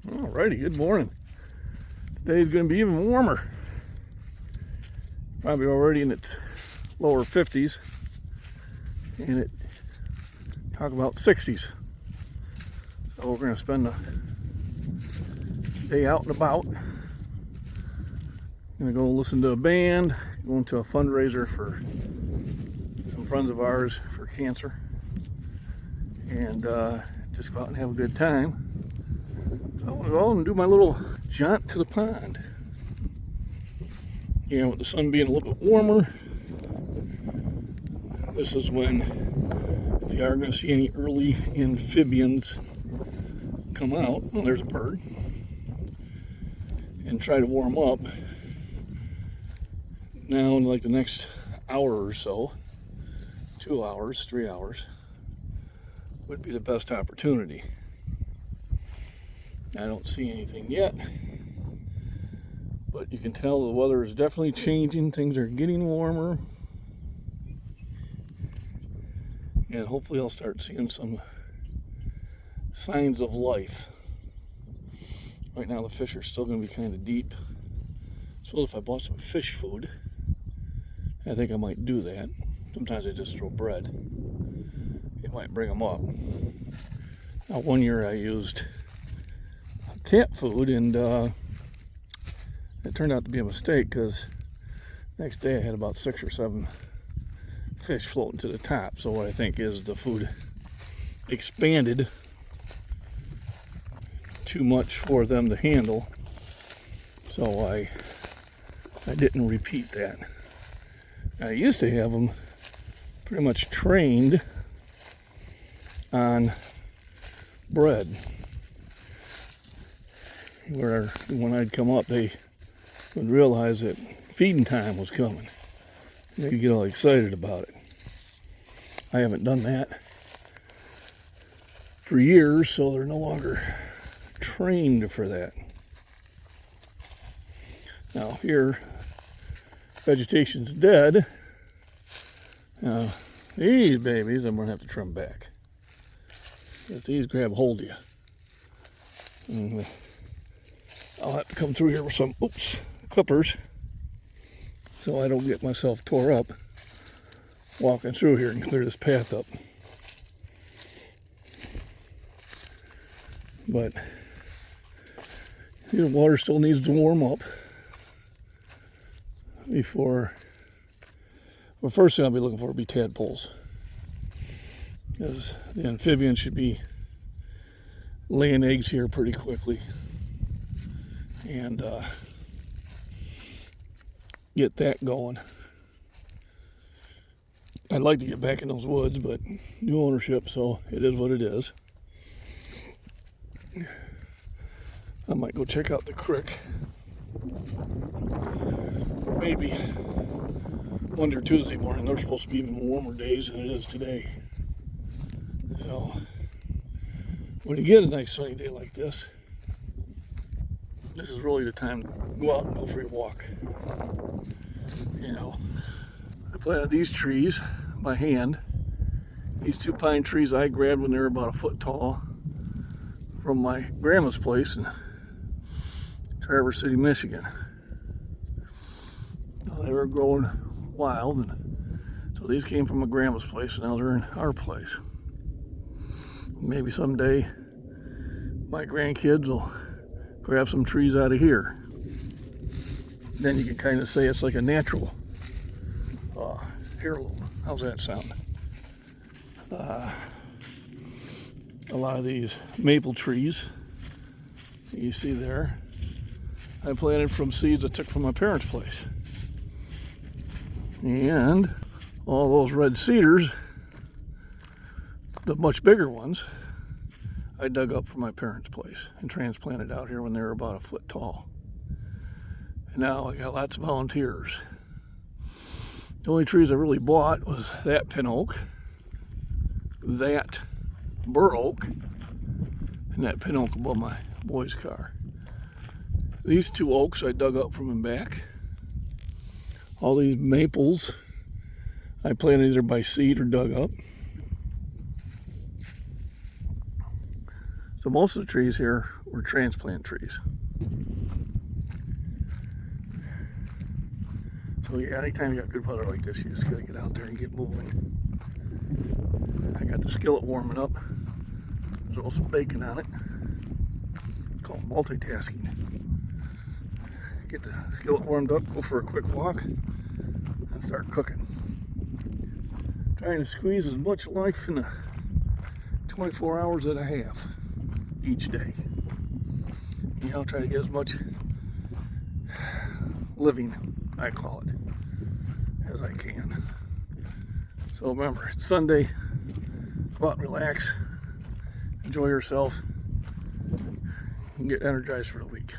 Alrighty, good morning. Today's going to be even warmer. Probably already in its lower 50s. And it talk about 60s. So we're going to spend the day out and about. Going to go listen to a band, going to a fundraiser for some friends of ours for cancer. And just go out and have a good time. So I'm going to go and do my little jaunt to the pond. Yeah, with the sun being a little bit warmer, this is when, if you are going to see any early amphibians come out, well, there's a bird, and try to warm up. Now in like the next hour or so, 2 hours, 3 hours, would be the best opportunity. I don't see anything yet, but you can tell the weather is definitely changing. Things are getting warmer, and hopefully I'll start seeing some signs of life. Right now the fish are still going to be kind of deep, so if I bought some fish food, I think I might do that. Sometimes I just throw bread. It might bring them up. Now, one year I used cat food, and it turned out to be a mistake, because next day I had about 6 or 7 fish floating to the top. So what I think is the food expanded too much for them to handle, so I didn't repeat that. I used to have them pretty much trained on bread, where when I'd come up, they would realize that feeding time was coming. They'd get all excited about it. I haven't done that for years, so they're no longer trained for that. Now here, vegetation's dead. Now these babies I'm gonna have to trim back. If these grab hold of you, and I'll have to come through here with some clippers, so I don't get myself tore up walking through here and clear this path up. But the water still needs to warm up before. Well, first thing I'll be looking for will be tadpoles, because the amphibians should be laying eggs here pretty quickly, and get that going. I'd like to get back in those woods, but new ownership, so it is what it is. I might go check out the creek, maybe Monday or Tuesday morning. They're supposed to be even warmer days than it is today. So when you get a nice sunny day like this, this is really the time to go out and go for your walk. You know, I planted these trees by hand. These 2 pine trees I grabbed when they were about a foot tall from my grandma's place in Traverse City, Michigan. They were growing wild, and so these came from my grandma's place, and now they're in our place. Maybe someday my grandkids will grab some trees out of here. Then you can kind of say it's like a natural heirloom. How's that sound? A lot of these maple trees that you see there, I planted from seeds I took from my parents' place. And all those red cedars, the much bigger ones, I dug up from my parents' place and transplanted out here when they were about a foot tall. And now I got lots of volunteers. The only trees I really bought was that pin oak, that bur oak, and that pin oak above my boy's car. These 2 oaks I dug up from him back. All these maples I planted either by seed or dug up. So most of the trees here were transplant trees. So yeah, anytime you got good weather like this, you just gotta get out there and get moving. I got the skillet warming up. There's also bacon on it. It's called multitasking. Get the skillet warmed up, go for a quick walk, and start cooking. Trying to squeeze as much life in the 24 hours that I have each day. You know, try to get as much living, I call it, as I can. So remember, it's Sunday. Go out and relax, enjoy yourself, and get energized for the week.